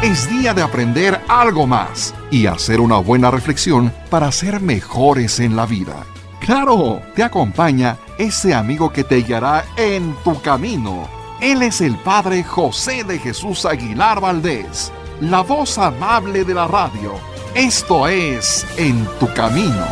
Es día de aprender algo más y hacer una buena reflexión para ser mejores en la vida. ¡Claro! Te acompaña ese amigo que te guiará en tu camino. Él es el Padre José de Jesús Aguilar Valdés, la voz amable de la radio. Esto es En tu Camino.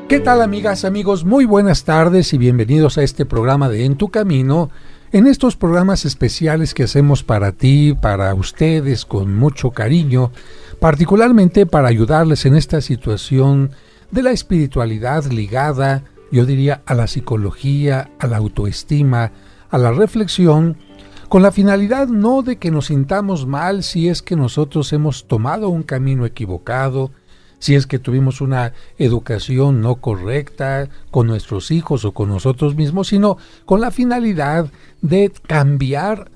¿Qué tal, amigas, amigos? Muy buenas tardes y bienvenidos a este programa de En tu Camino. En estos programas especiales que hacemos para ti, para ustedes, con mucho cariño, particularmente para ayudarles en esta situación de la espiritualidad ligada, yo diría, a la psicología, a la autoestima, a la reflexión, con la finalidad no de que nos sintamos mal si es que nosotros hemos tomado un camino equivocado, si es que tuvimos una educación no correcta con nuestros hijos o con nosotros mismos, sino con la finalidad de cambiar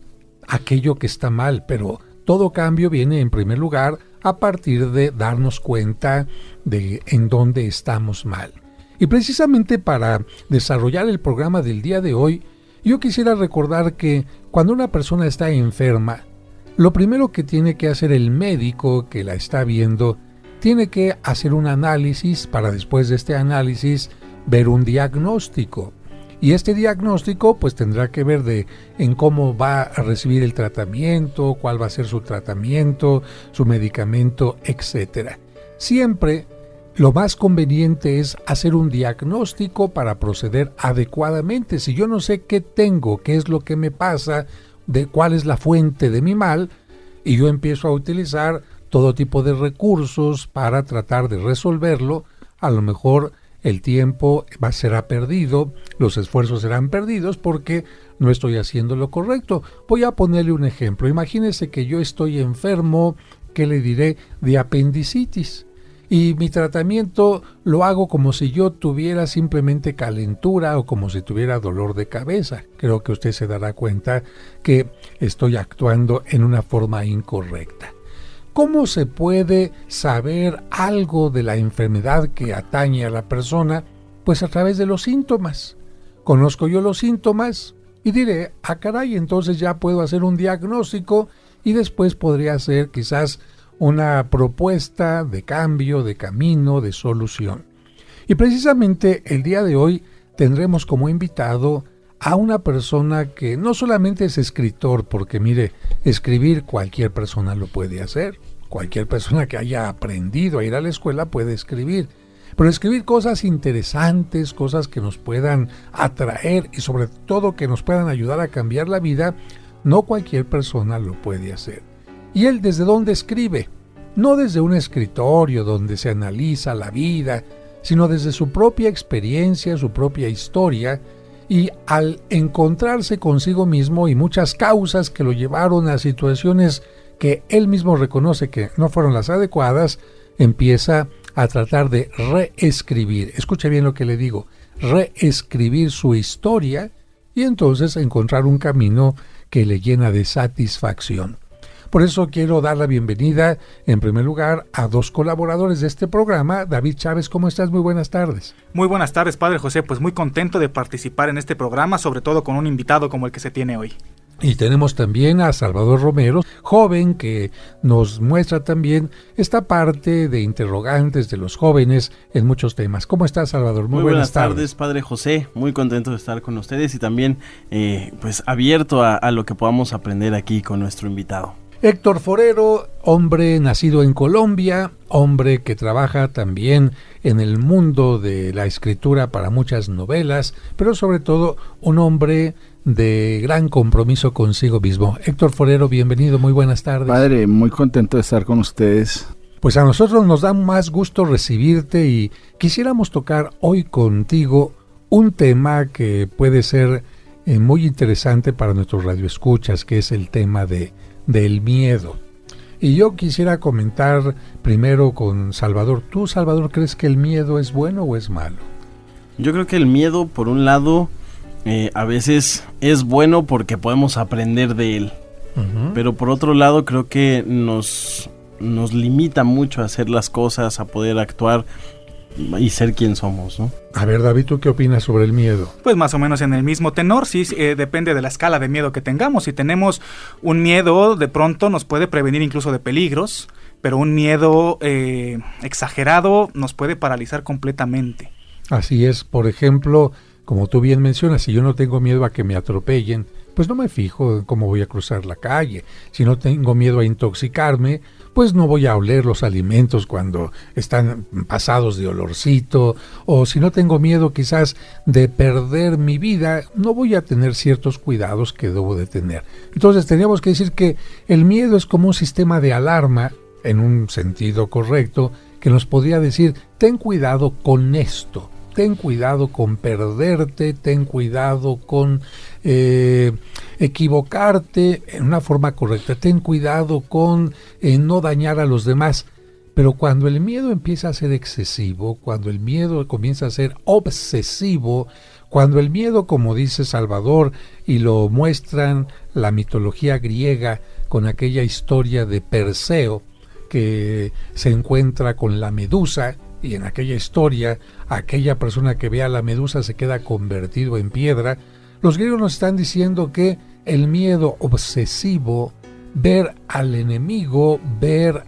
aquello que está mal. Pero todo cambio viene en primer lugar a partir de darnos cuenta de en dónde estamos mal. Y precisamente para desarrollar el programa del día de hoy, yo quisiera recordar que cuando una persona está enferma, lo primero que tiene que hacer el médico que la está viendo tiene que hacer un análisis para después de este análisis ver un diagnóstico. Y este diagnóstico pues tendrá que ver en cómo va a recibir el tratamiento, cuál va a ser su tratamiento, su medicamento, etc. Siempre lo más conveniente es hacer un diagnóstico para proceder adecuadamente. Si yo no sé qué tengo, qué es lo que me pasa, de cuál es la fuente de mi mal, y yo empiezo a utilizar todo tipo de recursos para tratar de resolverlo, a lo mejor el tiempo será perdido, los esfuerzos serán perdidos porque no estoy haciendo lo correcto. Voy a ponerle un ejemplo. Imagínese que yo estoy enfermo, ¿qué le diré?, de apendicitis. Y mi tratamiento lo hago como si yo tuviera simplemente calentura o como si tuviera dolor de cabeza. Creo que usted se dará cuenta que estoy actuando en una forma incorrecta. ¿Cómo se puede saber algo de la enfermedad que atañe a la persona? Pues a través de los síntomas. Conozco yo los síntomas y diré, caray, entonces ya puedo hacer un diagnóstico y después podría hacer quizás una propuesta de cambio, de camino, de solución. Y precisamente el día de hoy tendremos como invitado a una persona que no solamente es escritor, porque mire, escribir cualquier persona lo puede hacer. Cualquier persona que haya aprendido a ir a la escuela puede escribir. Pero escribir cosas interesantes, cosas que nos puedan atraer y sobre todo que nos puedan ayudar a cambiar la vida, no cualquier persona lo puede hacer. ¿Y él desde dónde escribe? No desde un escritorio donde se analiza la vida, sino desde su propia experiencia, su propia historia, y al encontrarse consigo mismo y muchas causas que lo llevaron a situaciones que él mismo reconoce que no fueron las adecuadas, empieza a tratar de reescribir. Escuche bien lo que le digo, reescribir su historia y entonces encontrar un camino que le llena de satisfacción. Por eso quiero dar la bienvenida, en primer lugar, a dos colaboradores de este programa. David Chávez, ¿cómo estás? Muy buenas tardes. Muy buenas tardes, Padre José. Pues muy contento de participar en este programa, sobre todo con un invitado como el que se tiene hoy. Y tenemos también a Salvador Romero, joven que nos muestra también esta parte de interrogantes de los jóvenes en muchos temas. ¿Cómo estás, Salvador? Muy buenas tardes, Padre José. Muy contento de estar con ustedes y también pues abierto a lo que podamos aprender aquí con nuestro invitado. Héctor Forero, hombre nacido en Colombia, hombre que trabaja también en el mundo de la escritura para muchas novelas, pero sobre todo un hombre de gran compromiso consigo mismo. Héctor Forero, bienvenido, muy buenas tardes. Padre, muy contento de estar con ustedes. Pues a nosotros nos da más gusto recibirte y quisiéramos tocar hoy contigo un tema que puede ser muy interesante para nuestros radioescuchas, que es el tema del miedo. Y yo quisiera comentar primero con Salvador. ¿Tú, Salvador, crees que el miedo es bueno o es malo? Yo creo que el miedo, por un lado, a veces es bueno porque podemos aprender de él. Uh-huh. Pero por otro lado, creo que nos limita mucho a hacer las cosas, a poder actuar y ser quien somos, ¿no? A ver, David, ¿tú qué opinas sobre el miedo? Pues más o menos en el mismo tenor, sí, depende de la escala de miedo que tengamos. Si tenemos un miedo, de pronto nos puede prevenir incluso de peligros, pero un miedo exagerado nos puede paralizar completamente. Así es, por ejemplo, como tú bien mencionas, si yo no tengo miedo a que me atropellen, pues no me fijo en cómo voy a cruzar la calle. Si no tengo miedo a intoxicarme, pues no voy a oler los alimentos cuando están pasados de olorcito, o si no tengo miedo quizás de perder mi vida, no voy a tener ciertos cuidados que debo de tener. Entonces teníamos que decir que el miedo es como un sistema de alarma, en un sentido correcto, que nos podría decir, ten cuidado con esto. Ten cuidado con perderte, ten cuidado con equivocarte en una forma correcta, ten cuidado con no dañar a los demás. Pero cuando el miedo empieza a ser excesivo, cuando el miedo comienza a ser obsesivo, cuando el miedo, como dice Salvador, y lo muestran la mitología griega con aquella historia de Perseo, que se encuentra con la medusa, y en aquella historia, aquella persona que ve a la medusa se queda convertido en piedra. Los griegos nos están diciendo que el miedo obsesivo, ver al enemigo, ver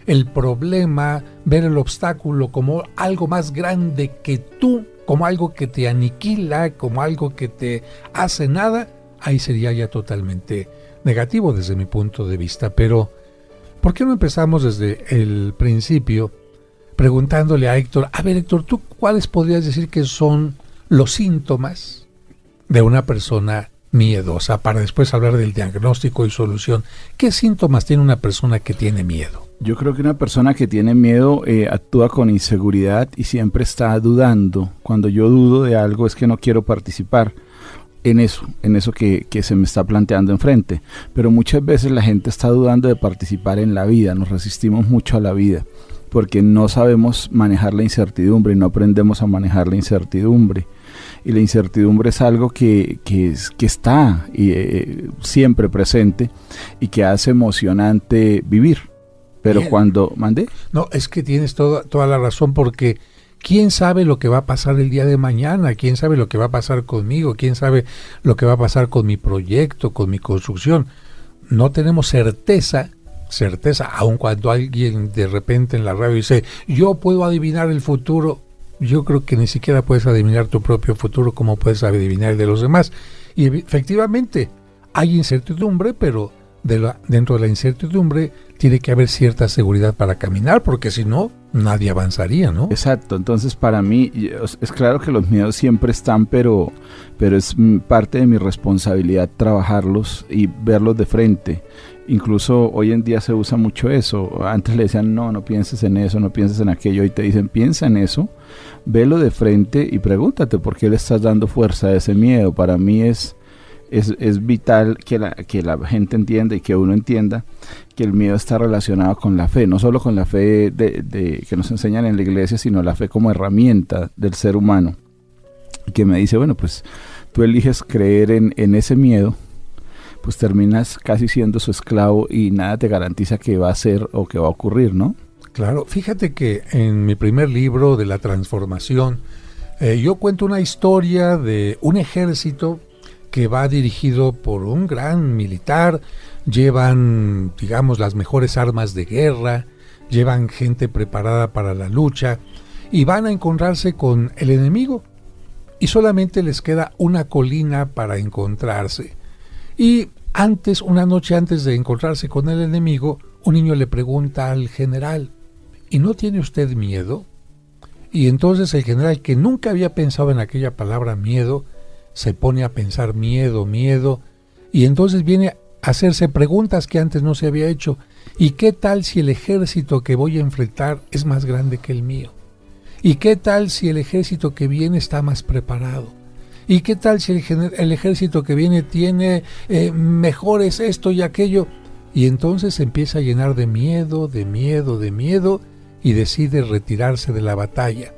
el problema, ver el obstáculo como algo más grande que tú, como algo que te aniquila, como algo que te hace nada, ahí sería ya totalmente negativo desde mi punto de vista. Pero, ¿por qué no empezamos desde el principio preguntándole a Héctor, a ver Héctor, ¿tú cuáles podrías decir que son los síntomas de una persona miedosa, para después hablar del diagnóstico y solución? ¿Qué síntomas tiene una persona que tiene miedo? Yo creo que una persona que tiene miedo actúa con inseguridad y siempre está dudando. Cuando yo dudo de algo es que no quiero participar en eso que se me está planteando enfrente. Pero muchas veces la gente está dudando de participar en la vida, nos resistimos mucho a la vida, porque no sabemos manejar la incertidumbre y no aprendemos a manejar la incertidumbre. Y la incertidumbre es algo que está siempre presente y que hace emocionante vivir. Pero bien. Cuando... ¿Mandé? No, es que tienes toda la razón, porque ¿quién sabe lo que va a pasar el día de mañana? ¿Quién sabe lo que va a pasar conmigo? ¿Quién sabe lo que va a pasar con mi proyecto, con mi construcción? No tenemos certeza, aun cuando alguien de repente en la radio dice, yo puedo adivinar el futuro. Yo creo que ni siquiera puedes adivinar tu propio futuro, como puedes adivinar el de los demás. Y efectivamente hay incertidumbre, pero dentro de la incertidumbre tiene que haber cierta seguridad para caminar, porque si no, nadie avanzaría, ¿no? Exacto. Entonces, para mí, es claro que los miedos siempre están, pero es parte de mi responsabilidad trabajarlos y verlos de frente. Incluso hoy en día se usa mucho eso. Antes le decían, no pienses en eso, no pienses en aquello. Hoy te dicen, piensa en eso, velo de frente y pregúntate por qué le estás dando fuerza a ese miedo. Para mí es vital que la gente entienda y que uno entienda que el miedo está relacionado con la fe, no solo con la fe de que nos enseñan en la iglesia, sino la fe como herramienta del ser humano. Que me dice, bueno, pues tú eliges creer en ese miedo, pues terminas casi siendo su esclavo y nada te garantiza que va a ser o que va a ocurrir, ¿no? Claro, fíjate que en mi primer libro de la transformación, yo cuento una historia de un ejército que va dirigido por un gran militar. Llevan, digamos, las mejores armas de guerra, llevan gente preparada para la lucha y van a encontrarse con el enemigo y solamente les queda una colina para encontrarse. Y una noche antes de encontrarse con el enemigo, un niño le pregunta al general, ¿y no tiene usted miedo? Y entonces el general, que nunca había pensado en aquella palabra miedo, se pone a pensar miedo, y entonces viene a hacerse preguntas que antes no se había hecho. ¿Y qué tal si el ejército que voy a enfrentar es más grande que el mío? ¿Y qué tal si el ejército que viene está más preparado? ¿Y qué tal si el ejército que viene tiene mejores esto y aquello? Y entonces se empieza a llenar de miedo, y decide retirarse de la batalla.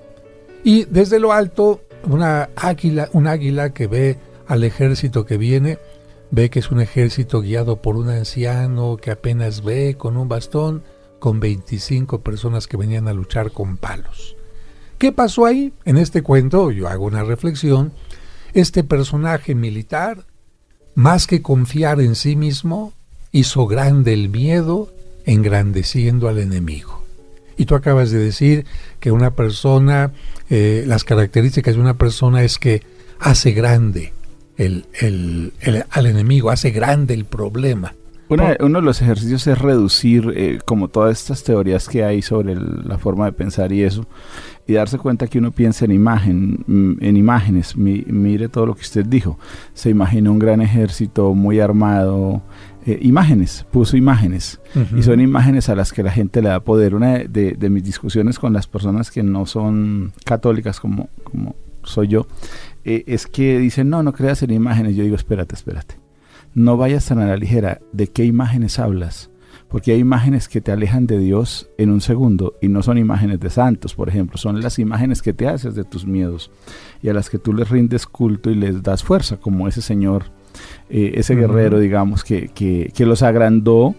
Y desde lo alto, un águila que ve al ejército que viene, ve que es un ejército guiado por un anciano que apenas ve, con un bastón, con 25 personas que venían a luchar con palos. ¿Qué pasó ahí? En este cuento yo hago una reflexión. Este personaje militar, más que confiar en sí mismo, hizo grande el miedo, engrandeciendo al enemigo. Y tú acabas de decir que una persona, las características de una persona es que hace grande al enemigo, hace grande el problema. Uno de los ejercicios es reducir como todas estas teorías que hay sobre la forma de pensar y eso, y darse cuenta que uno piensa en imágenes. Mire todo lo que usted dijo. Se imaginó un gran ejército muy armado. Puso imágenes. Uh-huh. Y son imágenes a las que la gente le da poder. Una de mis discusiones con las personas que no son católicas como soy yo, es que dicen, no creas en imágenes. Yo digo, espérate. No vayas tan a la ligera. ¿De qué imágenes hablas? Porque hay imágenes que te alejan de Dios en un segundo y no son imágenes de santos, por ejemplo. Son las imágenes que te haces de tus miedos y a las que tú les rindes culto y les das fuerza, como ese señor, ese guerrero, digamos, que los agrandó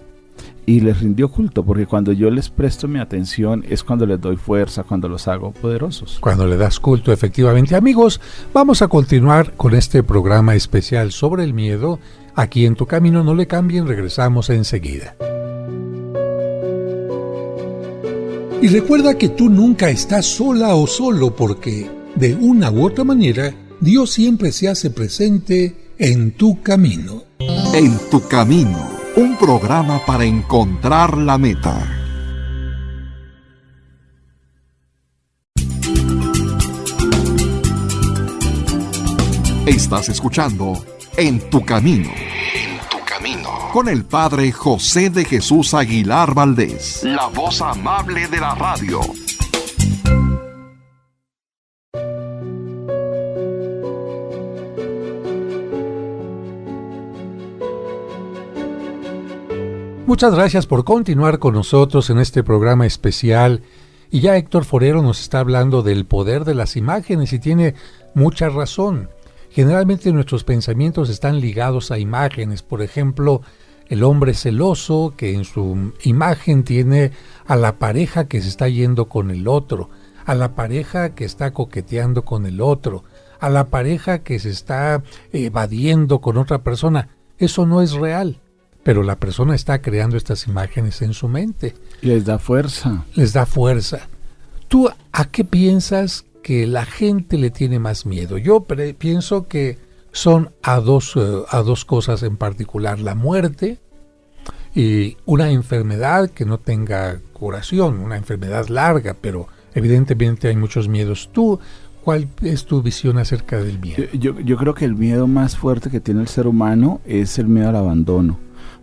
y les rindió culto. Porque cuando yo les presto mi atención es cuando les doy fuerza, cuando los hago poderosos. Cuando le das culto, efectivamente. Amigos, vamos a continuar con este programa especial sobre el miedo. Aquí en Tu Camino, no le cambien, regresamos enseguida. Y recuerda que tú nunca estás sola o solo, porque de una u otra manera Dios siempre se hace presente en tu camino. En Tu Camino, un programa para encontrar la meta. Estás escuchando En Tu Camino. Con el Padre José de Jesús Aguilar Valdés, la voz amable de la radio. Muchas gracias por continuar con nosotros en este programa especial. Y ya Héctor Forero nos está hablando del poder de las imágenes y tiene mucha razón. Generalmente nuestros pensamientos están ligados a imágenes. Por ejemplo, el hombre celoso que en su imagen tiene a la pareja que se está yendo con el otro, a la pareja que está coqueteando con el otro, a la pareja que se está evadiendo con otra persona. Eso no es real, pero la persona está creando estas imágenes en su mente. Les da fuerza. ¿Tú a qué piensas que la gente le tiene más miedo? Yo pienso que son a dos cosas en particular: la muerte y una enfermedad que no tenga curación, una enfermedad larga, pero evidentemente hay muchos miedos. ¿Tú cuál es tu visión acerca del miedo? Yo creo que el miedo más fuerte que tiene el ser humano es el miedo al abandono.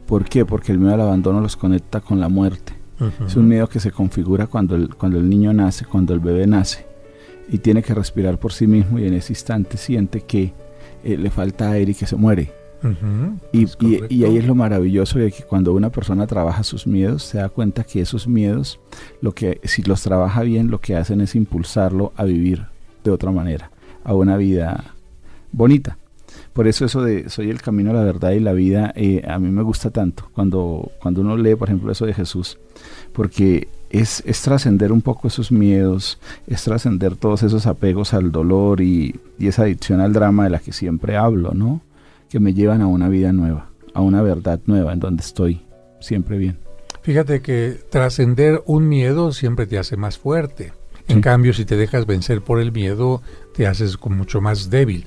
¿Por qué? Porque el miedo al abandono los conecta con la muerte. Uh-huh. Es un miedo que se configura cuando el niño nace, cuando el bebé nace y tiene que respirar por sí mismo, y en ese instante siente que le falta aire y que se muere. Uh-huh. Y ahí es lo maravilloso de que cuando una persona trabaja sus miedos, se da cuenta que esos miedos, si los trabaja bien, lo que hacen es impulsarlo a vivir de otra manera, a una vida bonita. Por eso de soy el camino, la verdad y la vida, a mí me gusta tanto cuando uno lee, por ejemplo, eso de Jesús, porque es trascender un poco esos miedos, es trascender todos esos apegos al dolor y esa adicción al drama de la que siempre hablo, ¿no? Que me llevan a una vida nueva, a una verdad nueva en donde estoy siempre bien. Fíjate que trascender un miedo siempre te hace más fuerte. En cambio, si te dejas vencer por el miedo, te haces mucho más débil.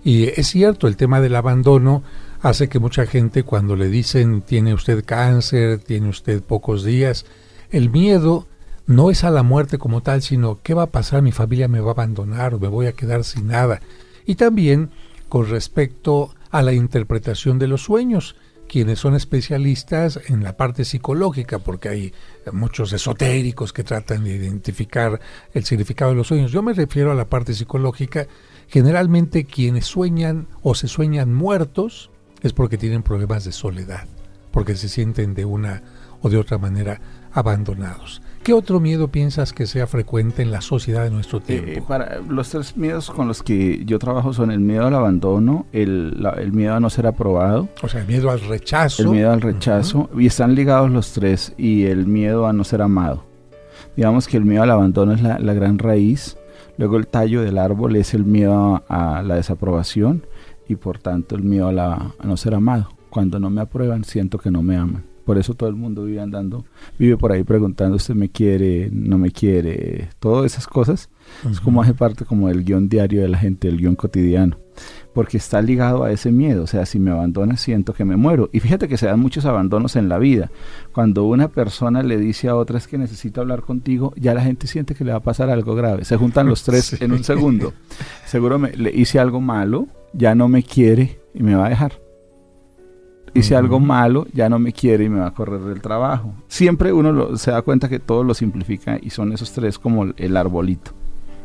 Y es cierto, el tema del abandono hace que mucha gente, cuando le dicen tiene usted cáncer, tiene usted pocos días, el miedo no es a la muerte como tal, sino ¿qué va a pasar? Mi familia me va a abandonar o me voy a quedar sin nada. Y también con respecto a la interpretación de los sueños, quienes son especialistas en la parte psicológica, porque hay muchos esotéricos que tratan de identificar el significado de los sueños. Yo me refiero a la parte psicológica. Generalmente quienes sueñan o se sueñan muertos es porque tienen problemas de soledad, porque se sienten de una o de otra manera abandonados. ¿Qué otro miedo piensas que sea frecuente en la sociedad de nuestro tiempo? Los tres miedos con los que yo trabajo son el miedo al abandono, el miedo a no ser aprobado. O sea, el miedo al rechazo. El miedo al rechazo, uh-huh. Y están ligados los tres, y el miedo a no ser amado. Digamos que el miedo al abandono es la gran raíz, Luego el tallo del árbol es el miedo a la desaprobación y por tanto el miedo a no ser amado. Cuando no me aprueban, siento que no me aman. Por eso todo el mundo vive por ahí preguntando, ¿usted me quiere, no me quiere? Todas esas cosas. Es como hace parte como del guión diario de la gente, del guión cotidiano. Porque está ligado a ese miedo. O sea, si me abandonas, siento que me muero. Y fíjate que se dan muchos abandonos en la vida. Cuando una persona le dice a otra, es que necesito hablar contigo, ya la gente siente que le va a pasar algo grave. Se juntan los tres sí. En un segundo. Seguro le hice algo malo, ya no me quiere y me va a dejar. Hice algo malo, ya no me quiere y me va a correr del trabajo. Siempre uno se da cuenta que todo lo simplifica y son esos tres como el arbolito.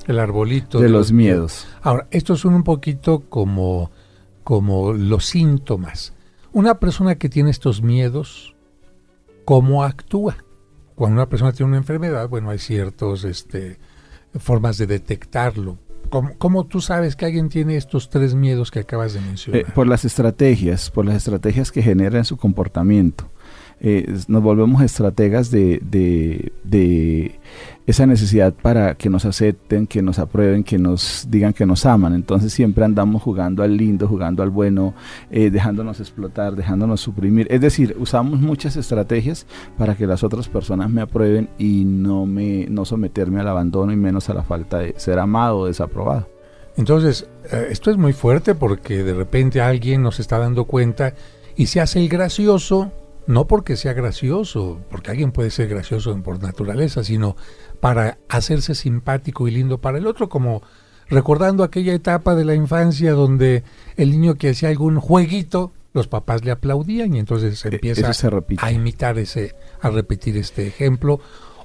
El arbolito de los miedos. Ahora, estos son un poquito como los síntomas. Una persona que tiene estos miedos, ¿cómo actúa? Cuando una persona tiene una enfermedad, bueno, hay ciertas formas de detectarlo. ¿Cómo tú sabes que alguien tiene estos tres miedos que acabas de mencionar? Por las estrategias que genera en su comportamiento. Nos volvemos estrategas de esa necesidad para que nos acepten, que nos aprueben, que nos digan que nos aman. Entonces siempre andamos jugando al lindo, jugando al bueno, dejándonos explotar, dejándonos suprimir. Es decir, usamos muchas estrategias para que las otras personas me aprueben y no someterme al abandono y menos a la falta de ser amado o desaprobado. Entonces, esto es muy fuerte porque de repente alguien nos está dando cuenta y se hace el gracioso. No porque sea gracioso, porque alguien puede ser gracioso por naturaleza, sino para hacerse simpático y lindo para el otro, como recordando aquella etapa de la infancia donde el niño que hacía algún jueguito, los papás le aplaudían y entonces empieza a imitar a repetir este ejemplo.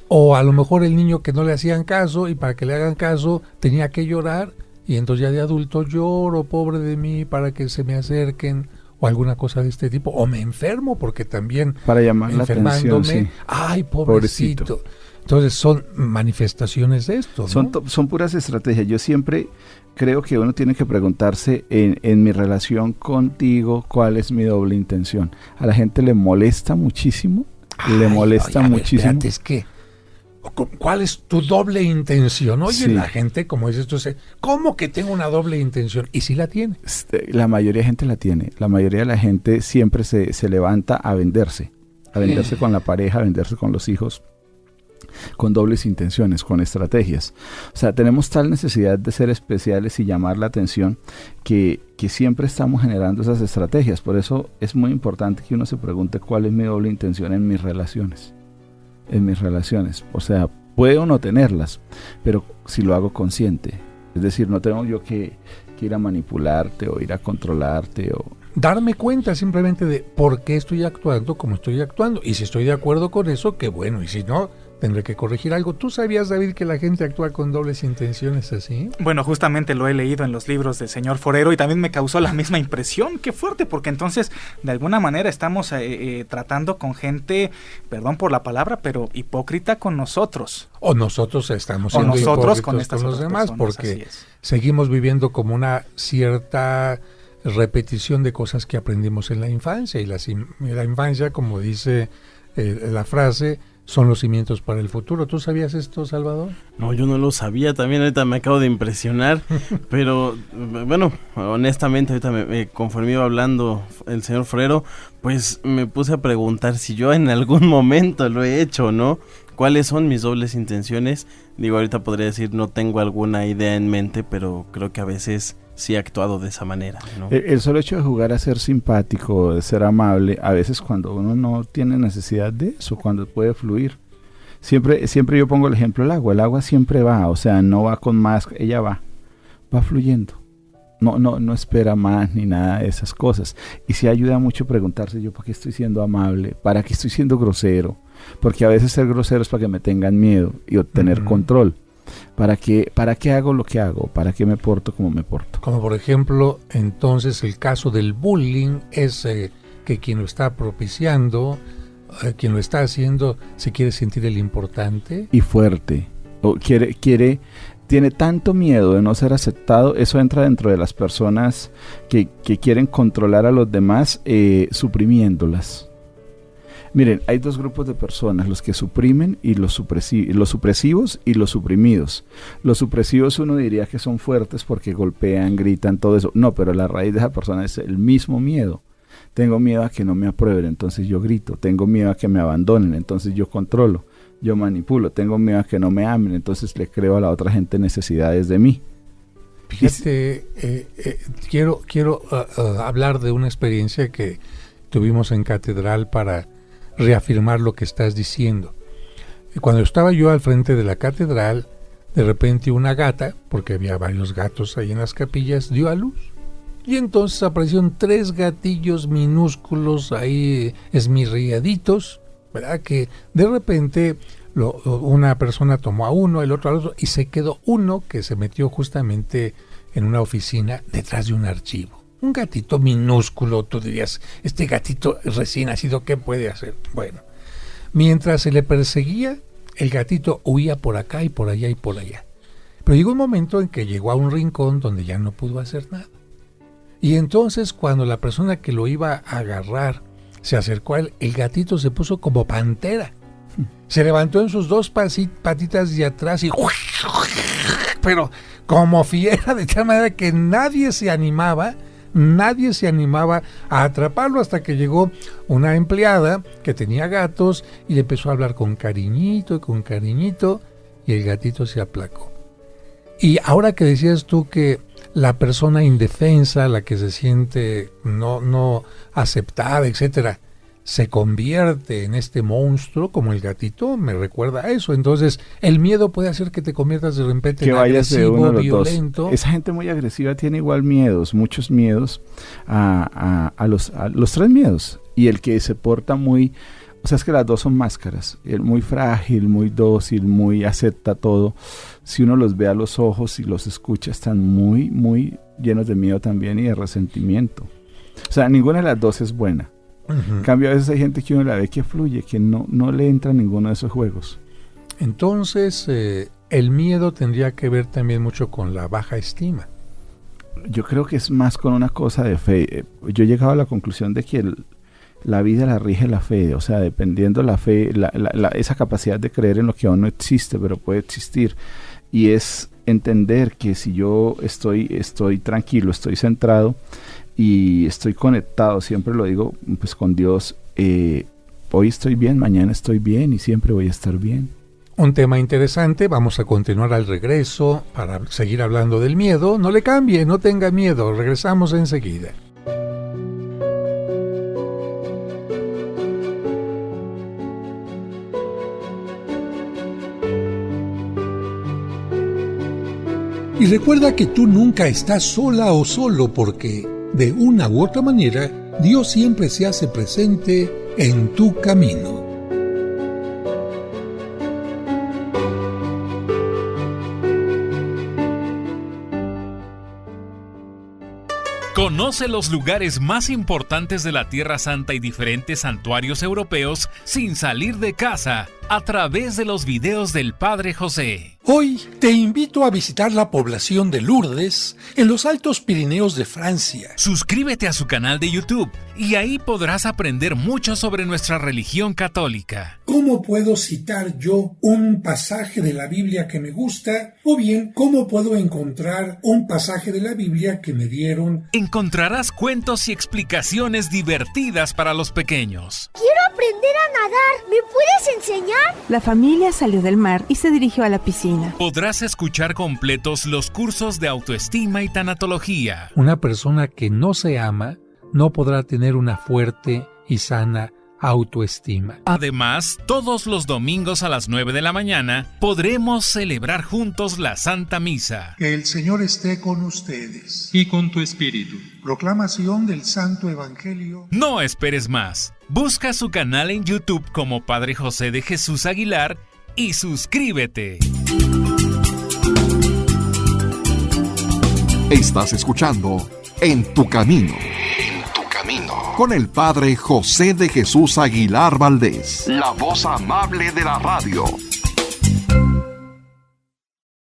O a lo mejor el niño que no le hacían caso y para que le hagan caso tenía que llorar y entonces ya de adulto lloro, pobre de mí, para que se me acerquen. O alguna cosa de este tipo, o me enfermo porque también para llamar la atención, sí. Ay, pobrecito. Entonces son manifestaciones de esto, ¿no? Son puras estrategias. Yo siempre creo que uno tiene que preguntarse en mi relación contigo, ¿cuál es mi doble intención? A la gente le molesta muchísimo, muchísimo. Espérate, es que ¿cuál es tu doble intención? Oye, sí. La gente, como dices tú, ¿cómo que tengo una doble intención? ¿Y si la tiene? La mayoría de gente la tiene. La mayoría de la gente siempre se levanta a venderse con la pareja, a venderse con los hijos, con dobles intenciones, con estrategias. O sea, tenemos tal necesidad de ser especiales y llamar la atención que siempre estamos generando esas estrategias. Por eso es muy importante que uno se pregunte cuál es mi doble intención en mis relaciones. O sea, puedo no tenerlas, pero si lo hago consciente, es decir, no tengo yo que ir a manipularte o ir a controlarte o darme cuenta simplemente de por qué estoy actuando como estoy actuando, y si estoy de acuerdo con eso, qué bueno, y si no, tendré que corregir algo. ¿Tú sabías, David, que la gente actúa con dobles intenciones así? Bueno, justamente lo he leído en los libros del señor Forero y también me causó la misma impresión. Qué fuerte, porque entonces de alguna manera estamos tratando con gente, perdón por la palabra, pero hipócrita con nosotros. O nosotros estamos siendo hipócritas con los demás, personas, porque seguimos viviendo como una cierta repetición de cosas que aprendimos en la infancia, y la infancia, como dice la frase, son los cimientos para el futuro. ¿Tú sabías esto, Salvador? No, yo no lo sabía, también ahorita me acabo de impresionar, pero bueno, honestamente ahorita conforme iba hablando el señor Forero, pues me puse a preguntar si yo en algún momento lo he hecho, ¿no? ¿Cuáles son mis dobles intenciones? Digo, ahorita podría decir no tengo alguna idea en mente, pero creo que a veces sí he actuado de esa manera, ¿no? El solo hecho de jugar a ser simpático, de ser amable, a veces cuando uno no tiene necesidad de eso, cuando puede fluir. Siempre yo pongo el ejemplo del agua. El agua siempre va, o sea, no va con más, ella va fluyendo. No espera más ni nada de esas cosas. Y sí ayuda mucho preguntarse yo para qué estoy siendo amable, para qué estoy siendo grosero. Porque a veces ser grosero es para que me tengan miedo y obtener control. ¿Para qué hago lo que hago? ¿Para qué me porto como me porto? Como por ejemplo, entonces el caso del bullying es que quien lo está propiciando, quien lo está haciendo, se quiere sentir el importante. Y fuerte. O tiene tanto miedo de no ser aceptado. Eso entra dentro de las personas que quieren controlar a los demás, suprimiéndolas. Miren, hay dos grupos de personas, los que suprimen y los supresivos y los suprimidos. Los supresivos uno diría que son fuertes porque golpean, gritan, todo eso. No, pero la raíz de esa persona es el mismo miedo. Tengo miedo a que no me aprueben, entonces yo grito. Tengo miedo a que me abandonen, entonces yo controlo, yo manipulo. Tengo miedo a que no me amen, entonces le creo a la otra gente necesidades de mí. Fíjate, quiero hablar de una experiencia que tuvimos en catedral para reafirmar lo que estás diciendo. Cuando estaba yo al frente de la catedral, de repente una gata, porque había varios gatos ahí en las capillas, dio a luz. Y entonces aparecieron 3 gatillos minúsculos ahí esmirriaditos, ¿verdad? Que de repente una persona tomó a uno, el otro al otro, y se quedó uno que se metió justamente en una oficina detrás de un archivo. Un gatito minúsculo, tú dirías, este gatito recién nacido, ¿qué puede hacer? Bueno, mientras se le perseguía, el gatito huía por acá y por allá y por allá. Pero llegó un momento en que llegó a un rincón donde ya no pudo hacer nada. Y entonces cuando la persona que lo iba a agarrar se acercó a él, el gatito se puso como pantera. Se levantó en sus 2 patitas de atrás y... pero como fiera, de tal manera que nadie se animaba a atraparlo, hasta que llegó una empleada que tenía gatos y le empezó a hablar con cariñito, y el gatito se aplacó. Y ahora que decías tú que la persona indefensa, la que se siente no aceptada, etcétera, se convierte en este monstruo como el gatito, me recuerda a eso. Entonces, el miedo puede hacer que te conviertas de repente en agresivo, violento. Esa gente muy agresiva tiene igual miedos, muchos miedos a los 3 miedos. Y el que se porta muy... O sea, es que las 2 son máscaras. El muy frágil, muy dócil, muy acepta todo. Si uno los ve a los ojos y los escucha, están muy, muy llenos de miedo también y de resentimiento. O sea, ninguna de las 2 es buena. En cambio, a veces hay gente que uno la ve que fluye, que no le entra a ninguno de esos juegos. Entonces, el miedo tendría que ver también mucho con la baja estima. Yo creo que es más con una cosa de fe. Yo he llegado a la conclusión de que la vida la rige la fe, o sea, dependiendo la fe, esa capacidad de creer en lo que aún no existe, pero puede existir. Y es entender que si yo estoy tranquilo, estoy centrado y estoy conectado, siempre lo digo, pues con Dios, hoy estoy bien, mañana estoy bien y siempre voy a estar bien. Un tema interesante, vamos a continuar al regreso para seguir hablando del miedo. No le cambie, no tenga miedo, regresamos enseguida. Y recuerda que tú nunca estás sola o solo, porque de una u otra manera Dios siempre se hace presente en tu camino. Conoce los lugares más importantes de la Tierra Santa y diferentes santuarios europeos sin salir de casa a través de los videos del Padre José. Hoy te invito a visitar la población de Lourdes en los Altos Pirineos de Francia. Suscríbete a su canal de YouTube y ahí podrás aprender mucho sobre nuestra religión católica. ¿Cómo puedo citar yo un pasaje de la Biblia que me gusta? O bien, ¿cómo puedo encontrar un pasaje de la Biblia que me dieron? Encontrarás cuentos y explicaciones divertidas para los pequeños. ¡Quiero aprender a nadar! ¿Me puedes enseñar? La familia salió del mar y se dirigió a la piscina. Podrás escuchar completos los cursos de autoestima y tanatología. Una persona que no se ama no podrá tener una fuerte y sana autoestima. Además, todos los domingos a las 9 de la mañana podremos celebrar juntos la Santa Misa. Que el Señor esté con ustedes. Y con tu espíritu. Proclamación del Santo Evangelio. No esperes más. Busca su canal en YouTube como Padre José de Jesús Aguilar y suscríbete. Estás escuchando En tu Camino. Con el Padre José de Jesús Aguilar Valdés, la voz amable de la radio.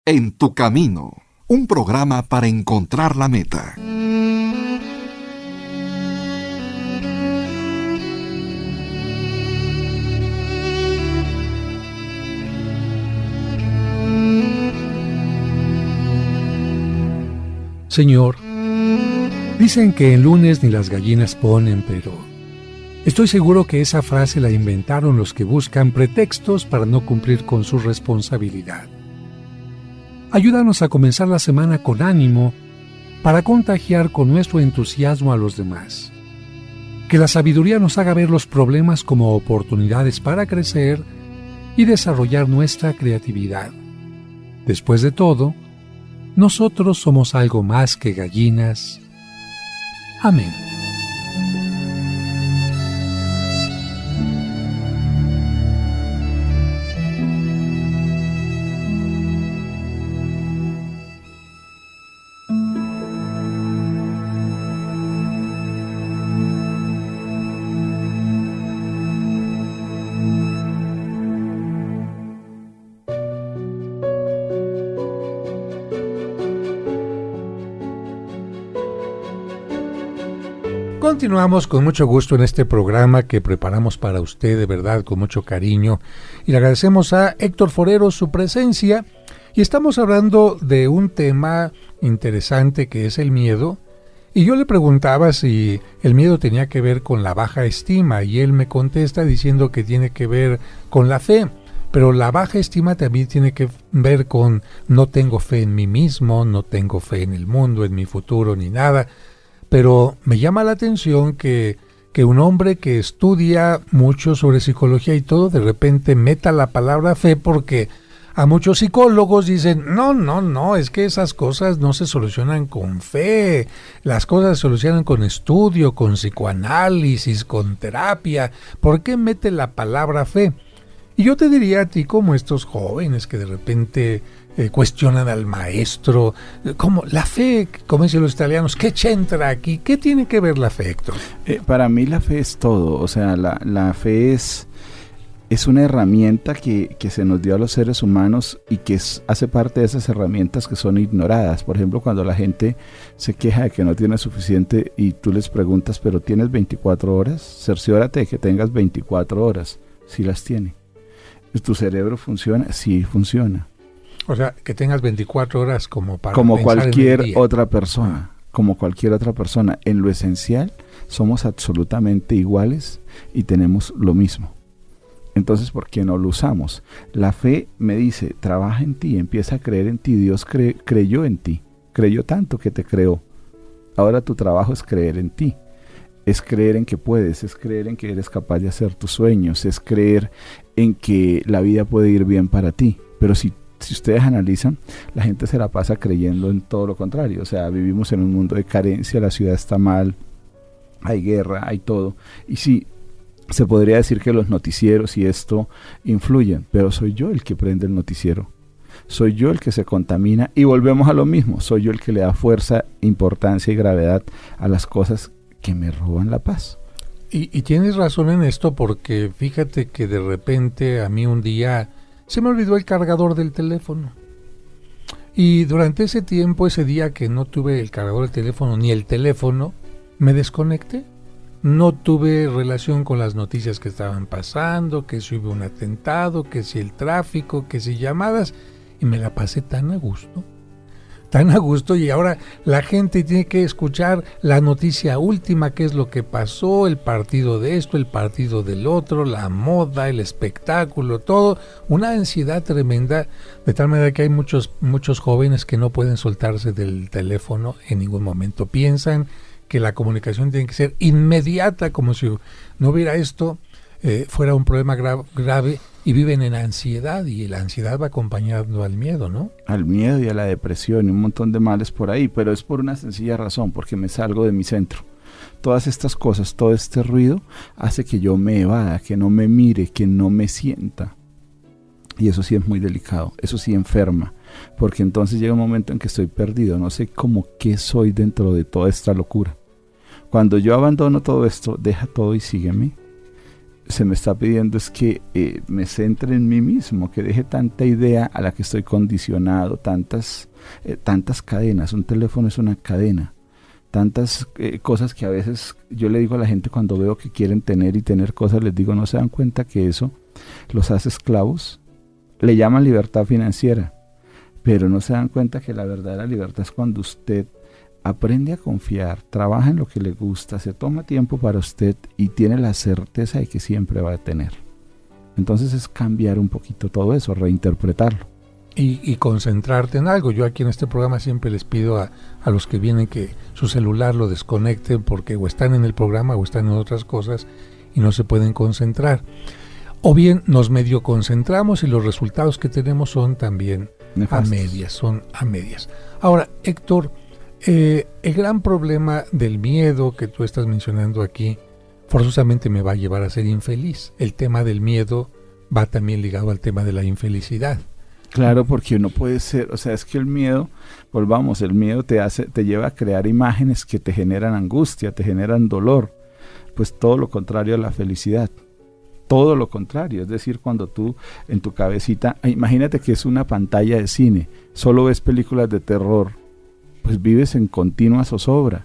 En tu Camino, un programa para encontrar la meta. Señor, dicen que el lunes ni las gallinas ponen, pero estoy seguro que esa frase la inventaron los que buscan pretextos para no cumplir con su responsabilidad. Ayúdanos a comenzar la semana con ánimo para contagiar con nuestro entusiasmo a los demás. Que la sabiduría nos haga ver los problemas como oportunidades para crecer y desarrollar nuestra creatividad. Después de todo, nosotros somos algo más que gallinas. Amén. Continuamos con mucho gusto en este programa que preparamos para usted, de verdad, con mucho cariño. Y le agradecemos a Héctor Forero su presencia. Y estamos hablando de un tema interesante que es el miedo. Y yo le preguntaba si el miedo tenía que ver con la baja estima. Y él me contesta diciendo que tiene que ver con la fe. Pero la baja estima también tiene que ver con no tengo fe en mí mismo, no tengo fe en el mundo, en mi futuro, ni nada. Pero me llama la atención que un hombre que estudia mucho sobre psicología y todo, de repente meta la palabra fe, porque a muchos psicólogos dicen, no, es que esas cosas no se solucionan con fe, las cosas se solucionan con estudio, con psicoanálisis, con terapia. ¿Por qué mete la palabra fe? Y yo te diría a ti, como estos jóvenes que de repente cuestionan al maestro, como la fe, como dicen los italianos, ¿qué c'entra aquí? ¿Qué tiene que ver la fe, Héctor? Para mí la fe es todo, o sea, la fe es una herramienta que se nos dio a los seres humanos y que hace parte de esas herramientas que son ignoradas. Por ejemplo, cuando la gente se queja de que no tiene suficiente y tú les preguntas, ¿pero tienes 24 horas? Cerciórate de que tengas 24 horas, si las tiene. ¿Tu cerebro funciona? Sí, funciona. O sea, que tengas 24 horas como para como pensar cualquier en el día. otra persona, como cualquier otra persona. En lo esencial somos absolutamente iguales y tenemos lo mismo. Entonces, ¿por qué no lo usamos? La fe me dice, trabaja en ti, empieza a creer en ti. Dios creyó en ti, creyó tanto que te creó. Ahora tu trabajo es creer en ti. Es creer en que puedes, es creer en que eres capaz de hacer tus sueños, es creer en que la vida puede ir bien para ti. Pero si ustedes analizan, la gente se la pasa creyendo en todo lo contrario. O sea, vivimos en un mundo de carencia, la ciudad está mal, hay guerra, hay todo. Y sí, se podría decir que los noticieros y esto influyen, pero soy yo el que prende el noticiero. Soy yo el que se contamina y volvemos a lo mismo. Soy yo el que le da fuerza, importancia y gravedad a las cosas que me roban la paz. Y tienes razón en esto, porque fíjate que de repente a mí un día se me olvidó el cargador del teléfono. Y durante ese tiempo, ese día que no tuve el cargador del teléfono ni el teléfono, me desconecté. No tuve relación con las noticias que estaban pasando, que si hubo un atentado, que si el tráfico, que si llamadas, y me la pasé tan a gusto, y ahora la gente tiene que escuchar la noticia última, qué es lo que pasó, el partido de esto, el partido del otro, la moda, el espectáculo, todo, una ansiedad tremenda, de tal manera que hay muchos jóvenes que no pueden soltarse del teléfono en ningún momento. Piensan que la comunicación tiene que ser inmediata, como si no hubiera esto, fuera un problema grave, y viven en ansiedad, y la ansiedad va acompañando al miedo, ¿no? Al miedo y a la depresión y un montón de males por ahí, pero es por una sencilla razón, porque me salgo de mi centro. Todas estas cosas, todo este ruido hace que yo me evada, que no me mire, que no me sienta. Y eso sí es muy delicado, eso sí enferma, porque entonces llega un momento en que estoy perdido, no sé cómo qué soy dentro de toda esta locura. Cuando yo abandono todo esto, deja todo y sígueme, se me está pidiendo es que me centre en mí mismo, que deje tanta idea a la que estoy condicionado, tantas cadenas. Un teléfono es una cadena, tantas cosas que a veces yo le digo a la gente cuando veo que quieren tener y tener cosas, les digo, ¿no se dan cuenta que eso los hace esclavos? Le llaman libertad financiera, pero no se dan cuenta que la verdadera libertad es cuando usted aprende a confiar, trabaja en lo que le gusta, se toma tiempo para usted y tiene la certeza de que siempre va a tener. Entonces es cambiar un poquito todo eso, reinterpretarlo. Y concentrarte en algo. Yo aquí en este programa siempre les pido a los que vienen que su celular lo desconecten porque o están en el programa o están en otras cosas y no se pueden concentrar. O bien nos medio concentramos y los resultados que tenemos son también nefastos. A medias. Ahora, Héctor, el gran problema del miedo que tú estás mencionando aquí forzosamente me va a llevar a ser infeliz. El tema del miedo va también ligado al tema de la infelicidad. Claro, porque uno puede ser, o sea, es que el miedo, volvamos, el miedo te lleva a crear imágenes que te generan angustia, te generan dolor, pues todo lo contrario a la felicidad, todo lo contrario, es decir, cuando tú en tu cabecita, imagínate que es una pantalla de cine, solo ves películas de terror, pues vives en continua zozobra,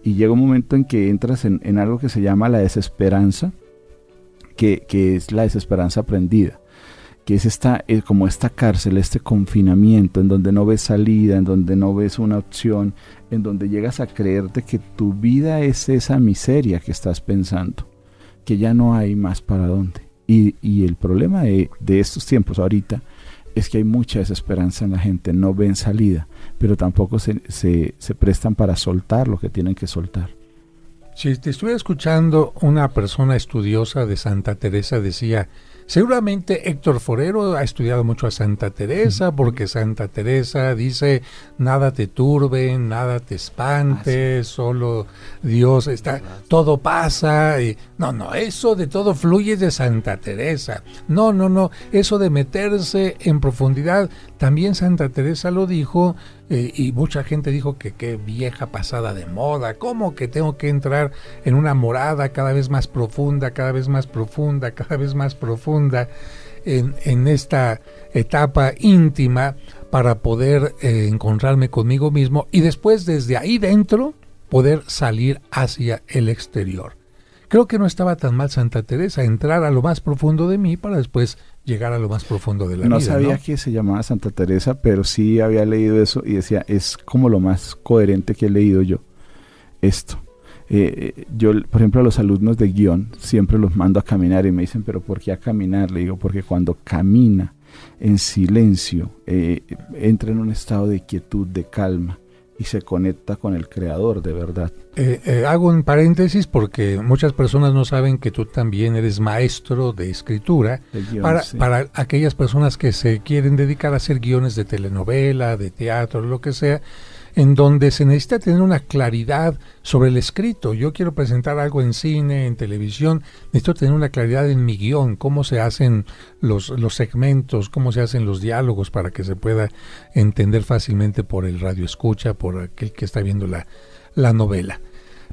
y llega un momento en que entras en algo que se llama la desesperanza, que es la desesperanza aprendida, que es como esta cárcel, este confinamiento en donde no ves salida, en donde no ves una opción, en donde llegas a creerte que tu vida es esa miseria que estás pensando, que ya no hay más para dónde. Y el problema de estos tiempos ahorita es que hay mucha desesperanza en la gente, no ven salida, pero tampoco se prestan para soltar lo que tienen que soltar. Si te estuviera escuchando, una persona estudiosa de Santa Teresa decía: seguramente Héctor Forero ha estudiado mucho a Santa Teresa, porque Santa Teresa dice: nada te turbe, nada te espante, solo Dios está, todo pasa. Y, no, eso de todo fluye de Santa Teresa. No, eso de meterse en profundidad, también Santa Teresa lo dijo, y mucha gente dijo que qué vieja pasada de moda, ¿cómo que tengo que entrar en una morada cada vez más profunda, cada vez más profunda, cada vez más profunda en esta etapa íntima para poder encontrarme conmigo mismo y después desde ahí dentro poder salir hacia el exterior? Creo que no estaba tan mal Santa Teresa, entrar a lo más profundo de mí para después llegar a lo más profundo de la vida. No sabía que se llamaba Santa Teresa, pero sí había leído eso y decía, es como lo más coherente que he leído yo, esto. Yo, por ejemplo, a los alumnos de guión siempre los mando a caminar y me dicen, ¿pero por qué a caminar? Le digo, porque cuando camina en silencio, entra en un estado de quietud, de calma, y se conecta con el Creador de verdad. Hago un paréntesis porque muchas personas no saben que tú también eres maestro de escritura para aquellas personas que se quieren dedicar a hacer guiones de telenovela, de teatro, lo que sea, en donde se necesita tener una claridad sobre el escrito. Yo quiero presentar algo en cine, en televisión, necesito tener una claridad en mi guión, cómo se hacen los segmentos, cómo se hacen los diálogos para que se pueda entender fácilmente por el radioescucha, por aquel que está viendo la novela.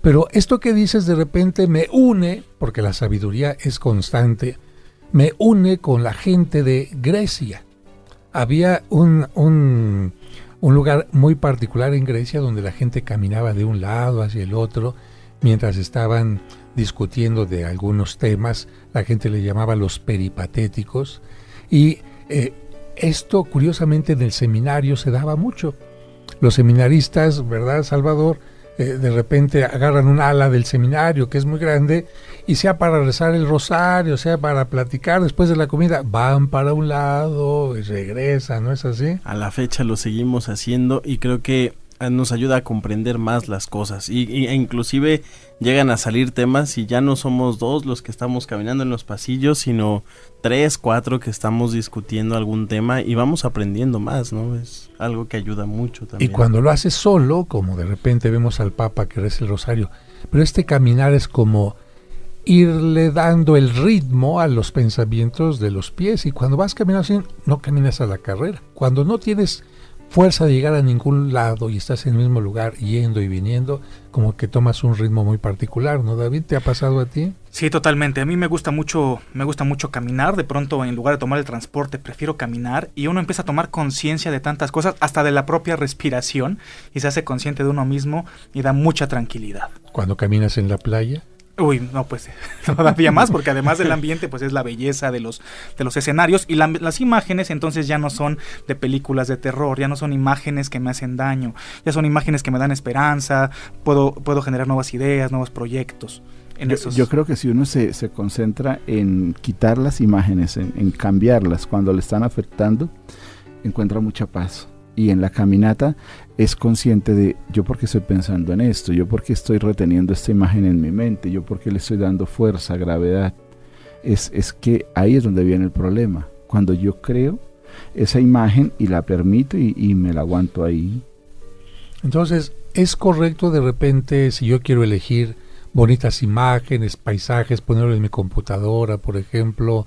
Pero esto que dices de repente me une, porque la sabiduría es constante, me une con la gente de Grecia. Había un lugar muy particular en Grecia donde la gente caminaba de un lado hacia el otro mientras estaban discutiendo de algunos temas. La gente le llamaba los peripatéticos, y esto curiosamente en el seminario se daba mucho. Los seminaristas, ¿verdad, Salvador? De repente agarran un ala del seminario que es muy grande y sea para rezar el rosario, sea para platicar después de la comida, van para un lado y regresan, ¿no es así? A la fecha lo seguimos haciendo y creo que nos ayuda a comprender más las cosas e inclusive llegan a salir temas y ya no somos dos los que estamos caminando en los pasillos, sino 3, 4 que estamos discutiendo algún tema y vamos aprendiendo más, ¿no? Es algo que ayuda mucho también. Y cuando lo haces solo, como de repente vemos al Papa que reza el rosario, pero este caminar es como irle dando el ritmo a los pensamientos de los pies, y cuando vas caminando así, no caminas a la carrera. Cuando no tienes fuerza de llegar a ningún lado y estás en el mismo lugar yendo y viniendo, como que tomas un ritmo muy particular, ¿no, David? ¿Te ha pasado a ti? Sí, totalmente. A mí me gusta mucho caminar. De pronto, en lugar de tomar el transporte, prefiero caminar, y uno empieza a tomar conciencia de tantas cosas, hasta de la propia respiración, y se hace consciente de uno mismo y da mucha tranquilidad. ¿Cuando caminas en la playa? Uy, no, pues todavía más, porque además del ambiente, pues es la belleza de los escenarios, y las imágenes entonces ya no son de películas de terror, ya no son imágenes que me hacen daño, ya son imágenes que me dan esperanza, puedo generar nuevas ideas, nuevos proyectos. Yo creo que si uno se concentra en quitar las imágenes, en cambiarlas cuando le están afectando, encuentra mucha paz. Y en la caminata es consciente de yo porque estoy pensando en esto, yo porque estoy reteniendo esta imagen en mi mente, yo porque le estoy dando fuerza, gravedad. Es que ahí es donde viene el problema. Cuando yo creo esa imagen y la permito y me la aguanto ahí. Entonces, ¿es correcto de repente, si yo quiero elegir bonitas imágenes, paisajes, ponerlo en mi computadora, por ejemplo,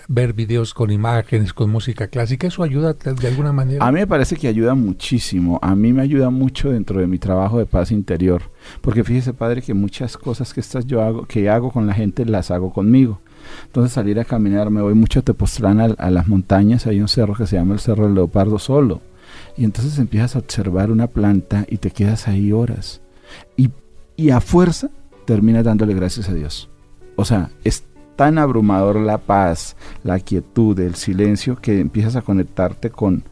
ver videos con imágenes, con música clásica, eso ayuda de alguna manera? A mí me parece que ayuda muchísimo. A mí me ayuda mucho dentro de mi trabajo de paz interior, porque fíjese, padre, que muchas cosas que hago con la gente las hago conmigo. Entonces, salir a caminar, me voy mucho a Tepoztlán, a las montañas. Hay un cerro que se llama el Cerro del Leopardo solo, y entonces empiezas a observar una planta y te quedas ahí horas y a fuerza terminas dándole gracias a Dios. O sea, es tan abrumador la paz, la quietud, el silencio, que empiezas a conectarte con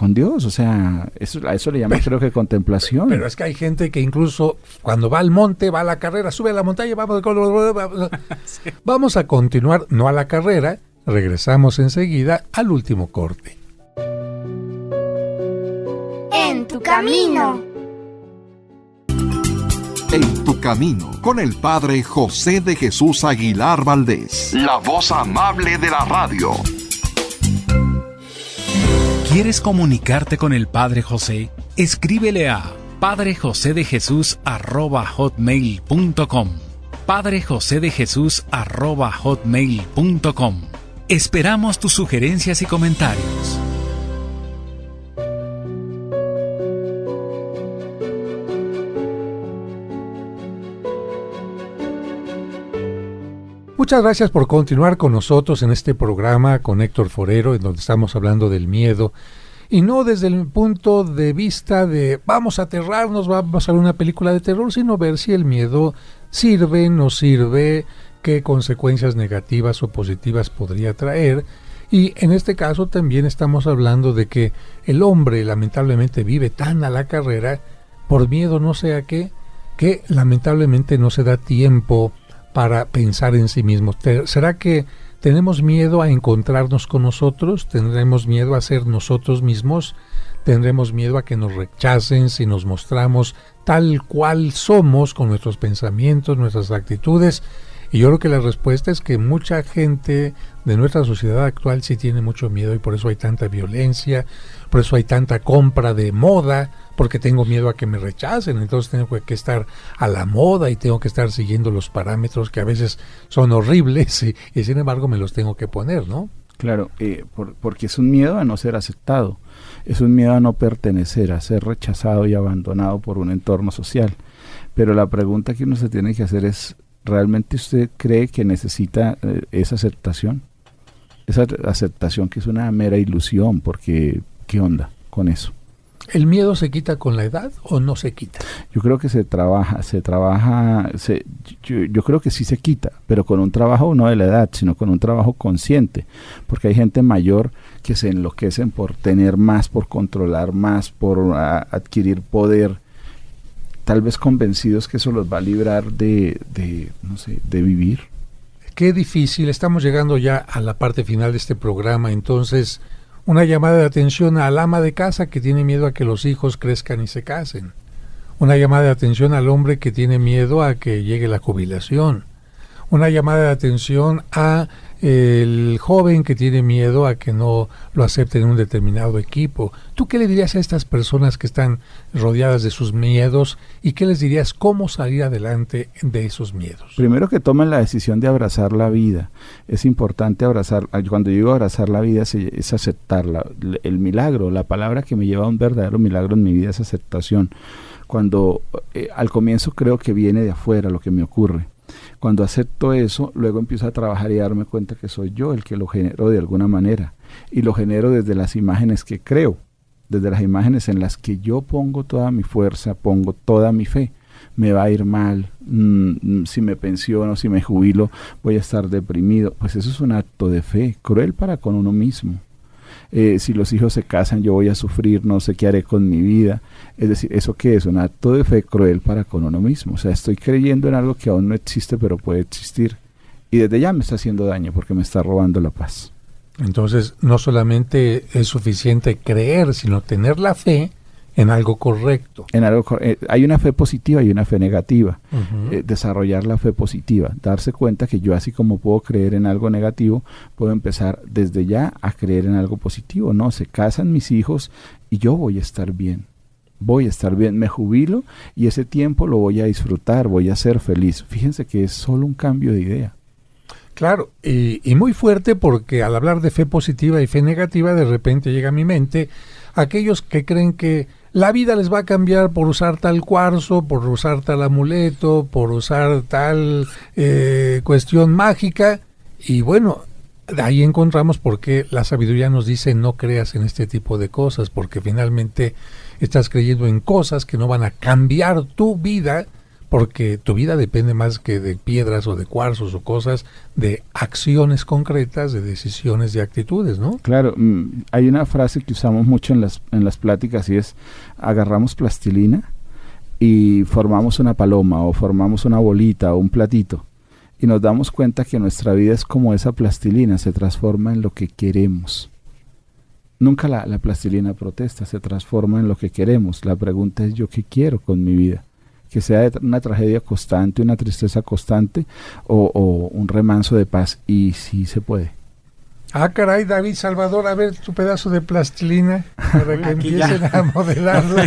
Dios. O sea, a eso le llaman, creo que contemplación. Pero es que hay gente que incluso cuando va al monte, va a la carrera, sube a la montaña, sí. Vamos a continuar, no a la carrera, regresamos enseguida al último corte. En tu camino. En tu camino, con el Padre José de Jesús Aguilar Valdés, la voz amable de la radio. ¿Quieres comunicarte con el Padre José? Escríbele a padrejosedejesus@hotmail.com. padrejosedejesus@hotmail.com. Esperamos tus sugerencias y comentarios. Muchas gracias por continuar con nosotros en este programa con Héctor Forero, en donde estamos hablando del miedo, y no desde el punto de vista de vamos a aterrarnos, vamos a ver una película de terror, sino ver si el miedo sirve, no sirve, qué consecuencias negativas o positivas podría traer. Y en este caso también estamos hablando de que el hombre lamentablemente vive tan a la carrera, por miedo no sé a qué, que lamentablemente no se da tiempo para pensar en sí mismo. ¿Será que tenemos miedo a encontrarnos con nosotros? ¿Tendremos miedo a ser nosotros mismos? ¿Tendremos miedo a que nos rechacen si nos mostramos tal cual somos, con nuestros pensamientos, nuestras actitudes? Y yo creo que la respuesta es que mucha gente de nuestra sociedad actual sí tiene mucho miedo, y por eso hay tanta violencia, por eso hay tanta compra de moda, porque tengo miedo a que me rechacen, entonces tengo que estar a la moda y tengo que estar siguiendo los parámetros que a veces son horribles y sin embargo me los tengo que poner, ¿no? Claro, porque es un miedo a no ser aceptado, es un miedo a no pertenecer, a ser rechazado y abandonado por un entorno social. Pero la pregunta que uno se tiene que hacer es, ¿realmente usted cree que necesita esa aceptación? Esa aceptación que es una mera ilusión, porque ¿qué onda con eso? ¿El miedo se quita con la edad o no se quita? Yo creo que yo creo que sí se quita, pero con un trabajo no de la edad, sino con un trabajo consciente, porque hay gente mayor que se enloquecen por tener más, por controlar más, por adquirir poder, tal vez convencidos que eso los va a librar de vivir. Qué difícil, estamos llegando ya a la parte final de este programa, entonces una llamada de atención al ama de casa que tiene miedo a que los hijos crezcan y se casen. Una llamada de atención al hombre que tiene miedo a que llegue la jubilación. Una llamada de atención a el joven que tiene miedo a que no lo acepten en un determinado equipo. ¿Tú qué le dirías a estas personas que están rodeadas de sus miedos y qué les dirías cómo salir adelante de esos miedos? Primero, que tomen la decisión de abrazar la vida. Es importante abrazar. Cuando digo abrazar la vida es aceptarla. El milagro, la palabra que me lleva a un verdadero milagro en mi vida es aceptación. Cuando al comienzo creo que viene de afuera lo que me ocurre. Cuando acepto eso, luego empiezo a trabajar y darme cuenta que soy yo el que lo genero de alguna manera. Y lo genero desde las imágenes que creo, desde las imágenes en las que yo pongo toda mi fuerza, pongo toda mi fe. me va a ir mal, si me pensiono, si me jubilo, voy a estar deprimido. Pues eso es un acto de fe, cruel para con uno mismo. Si los hijos se casan, yo voy a sufrir, no sé qué haré con mi vida. Es decir, ¿eso qué es? Un acto de fe cruel para con uno mismo. O sea, estoy creyendo en algo que aún no existe, pero puede existir. Y desde ya me está haciendo daño porque me está robando la paz. Entonces, no solamente es suficiente creer, sino tener la fe en algo correcto. Hay una fe positiva y una fe negativa. Uh-huh. Desarrollar la fe positiva, darse cuenta que yo, así como puedo creer en algo negativo, puedo empezar desde ya a creer en algo positivo. No, se casan mis hijos y yo voy a estar bien. Me jubilo y ese tiempo lo voy a disfrutar, voy a ser feliz. Fíjense que es solo un cambio de idea. Claro, y muy fuerte, porque al hablar de fe positiva y fe negativa, de repente llega a mi mente aquellos que creen que la vida les va a cambiar por usar tal cuarzo, por usar tal amuleto, por usar tal cuestión mágica. Y bueno, ahí encontramos por qué la sabiduría nos dice no creas en este tipo de cosas, porque finalmente estás creyendo en cosas que no van a cambiar tu vida, porque tu vida depende más que de piedras o de cuarzos o cosas, de acciones concretas, de decisiones, de actitudes, ¿no? Claro, hay una frase que usamos mucho en las pláticas y es: agarramos plastilina y formamos una paloma o formamos una bolita o un platito y nos damos cuenta que nuestra vida es como esa plastilina, se transforma en lo que queremos. Nunca la plastilina protesta, se transforma en lo que queremos. La pregunta es: ¿yo qué quiero con mi vida? Que sea una tragedia constante, una tristeza constante o un remanso de paz. Y sí se puede. Ah, caray, David Salvador, a ver tu pedazo de plastilina para que empiecen a modelarlo.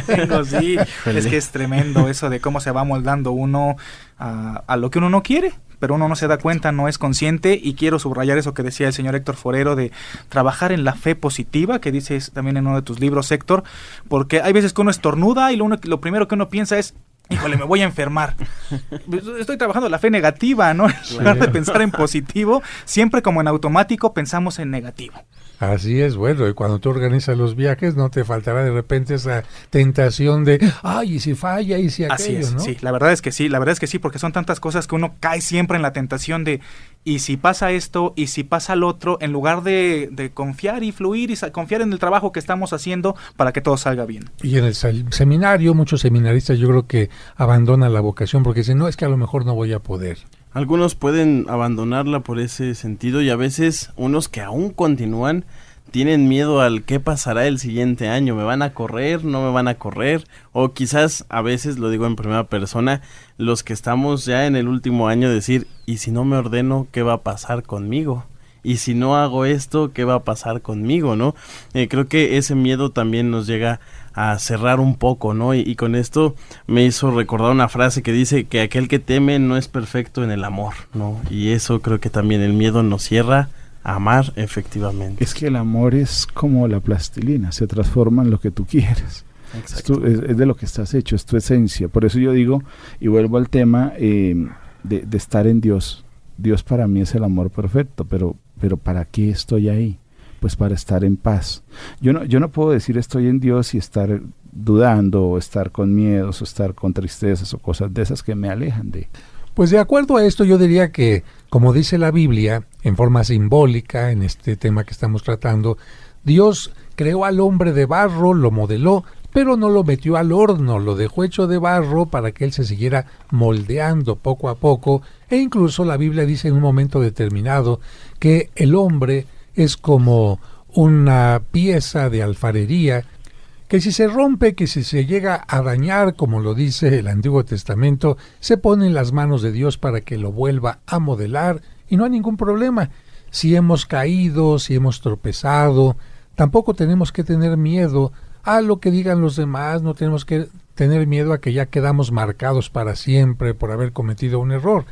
Sí, es que es tremendo eso de cómo se va moldando uno a lo que uno no quiere, pero uno no se da cuenta, no es consciente. Y quiero subrayar eso que decía el señor Héctor Forero, de trabajar en la fe positiva, que dices también en uno de tus libros, Héctor, porque hay veces que uno estornuda y lo primero que uno piensa es: híjole, me voy a enfermar. Estoy trabajando la fe negativa, ¿no? En lugar de pensar en positivo, siempre como en automático pensamos en negativo. Así es, bueno, y cuando tú organizas los viajes no te faltará de repente esa tentación de, ay, y si falla, y si aquello, así es, ¿no? Sí, la verdad es que sí, porque son tantas cosas que uno cae siempre en la tentación de, y si pasa esto, y si pasa lo otro, en lugar de confiar y fluir y confiar en el trabajo que estamos haciendo para que todo salga bien. Y en el seminario, muchos seminaristas yo creo que abandonan la vocación porque dicen, no, es que a lo mejor no voy a poder. Algunos pueden abandonarla por ese sentido y a veces unos que aún continúan tienen miedo al qué pasará el siguiente año, ¿me van a correr? ¿No me van a correr? O quizás a veces, lo digo en primera persona, los que estamos ya en el último año decir, ¿y si no me ordeno, qué va a pasar conmigo? Y si no hago esto, ¿qué va a pasar conmigo, no? Creo que ese miedo también nos llega a cerrar un poco, ¿no? Y con esto me hizo recordar una frase que dice que aquel que teme no es perfecto en el amor, ¿no? Y eso creo que también el miedo nos cierra a amar efectivamente. Es que el amor es como la plastilina, se transforma en lo que tú quieres. Exacto. Es de lo que estás hecho, es tu esencia. Por eso yo digo, y vuelvo al tema de estar en Dios. Dios para mí es el amor perfecto, pero ¿para qué estoy ahí? Pues para estar en paz. Yo no puedo decir estoy en Dios y estar dudando, o estar con miedos, o estar con tristezas, o cosas de esas que me alejan de... Pues de acuerdo a esto yo diría que, como dice la Biblia, en forma simbólica, en este tema que estamos tratando, Dios creó al hombre de barro, lo modeló, pero no lo metió al horno, lo dejó hecho de barro para que él se siguiera moldeando poco a poco, e incluso la Biblia dice en un momento determinado que el hombre es como una pieza de alfarería que si se rompe, que si se llega a dañar, como lo dice el Antiguo Testamento, se pone en las manos de Dios para que lo vuelva a modelar y no hay ningún problema. Si hemos caído, si hemos tropezado, tampoco tenemos que tener miedo a lo que digan los demás, no tenemos que tener miedo a que ya quedamos marcados para siempre por haber cometido un error,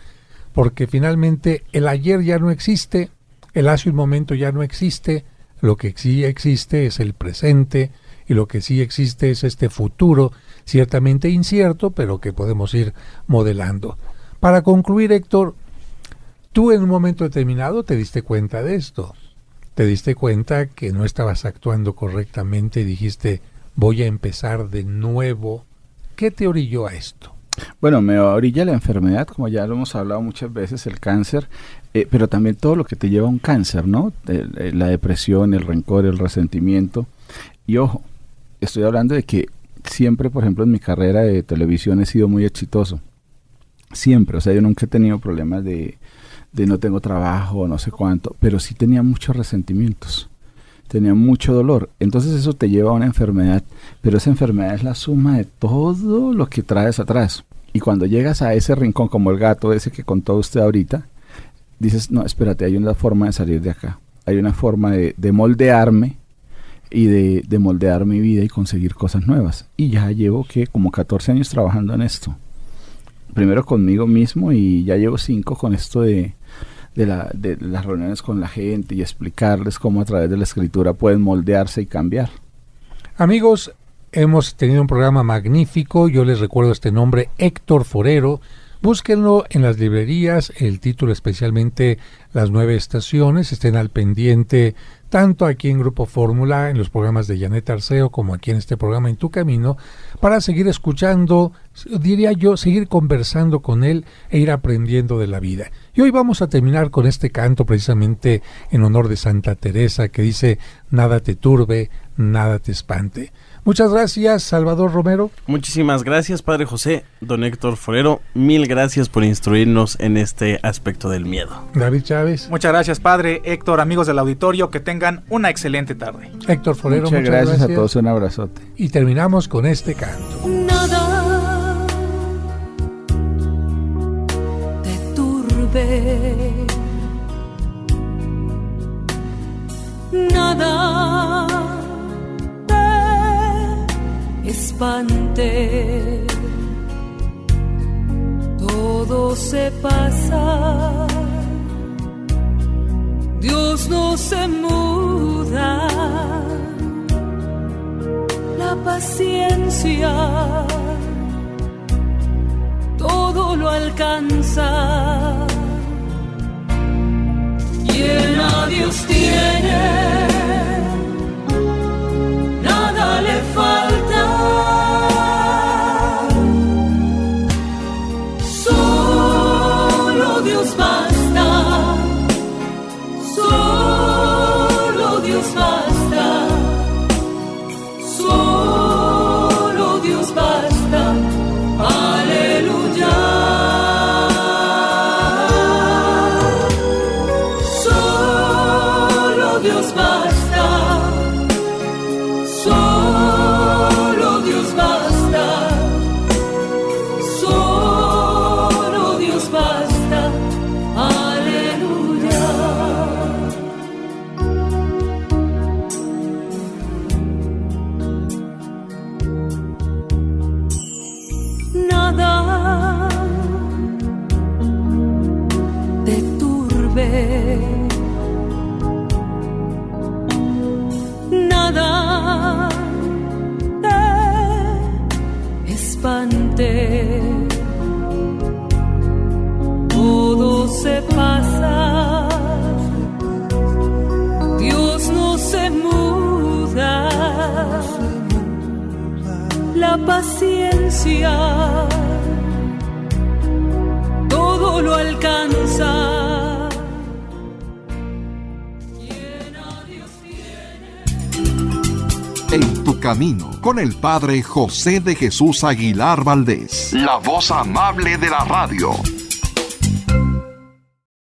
porque finalmente el ayer ya no existe, el hace un momento ya no existe, lo que sí existe es el presente y lo que sí existe es este futuro, ciertamente incierto, pero que podemos ir modelando. Para concluir, Héctor, tú en un momento determinado te diste cuenta de esto. Te diste cuenta que no estabas actuando correctamente y dijiste, voy a empezar de nuevo. ¿Qué te orilló a esto? Bueno, me orilla la enfermedad, como ya lo hemos hablado muchas veces, el cáncer, pero también todo lo que te lleva a un cáncer, ¿no? La depresión, el rencor, el resentimiento. Y ojo, estoy hablando de que siempre, por ejemplo, en mi carrera de televisión he sido muy exitoso. Siempre, o sea, yo nunca he tenido problemas de no tengo trabajo, no sé cuánto, pero sí tenía muchos resentimientos. Tenía mucho dolor, entonces eso te lleva a una enfermedad, pero esa enfermedad es la suma de todo lo que traes atrás. Y cuando llegas a ese rincón, como el gato ese que contó usted ahorita, dices, no, espérate, hay una forma de salir de acá, hay una forma de moldearme y de moldear mi vida y conseguir cosas nuevas. Y ya llevo, como 14 años trabajando en esto. Primero conmigo mismo y ya llevo 5 con esto de las reuniones con la gente y explicarles cómo a través de la escritura pueden moldearse y cambiar. Amigos, hemos tenido un programa magnífico. Yo les recuerdo este nombre, Héctor Forero. Búsquenlo en las librerías, el título especialmente Las 9 Estaciones. Estén al pendiente tanto aquí en Grupo Fórmula, en los programas de Janet Arceo, como aquí en este programa En Tu Camino, para seguir escuchando, diría yo, seguir conversando con él e ir aprendiendo de la vida. Y hoy vamos a terminar con este canto precisamente en honor de Santa Teresa, que dice, nada te turbe, nada te espante. Muchas gracias, Salvador Romero. Muchísimas gracias, Padre José. Don Héctor Forero, mil gracias por instruirnos en este aspecto del miedo. David Chávez. Muchas gracias, Padre. Héctor, amigos del auditorio, que tengan una excelente tarde. Héctor Forero, muchas gracias a todos, un abrazote. Y terminamos con este canto. Nada te turbe, nada espante, todo se pasa, Dios no se muda, la paciencia todo lo alcanza, quien a Dios tiene, nada le falta. Solo Dios basta. Solo Dios basta. Solo Dios basta. Aleluya. Solo Dios basta. Solo Dios basta, solo Dios basta, aleluya. Nada te turbe, nada espante, todo se pasa, Dios no se muda, la paciencia todo lo alcanza. En tu camino, con el Padre José de Jesús Aguilar Valdés, la voz amable de la radio.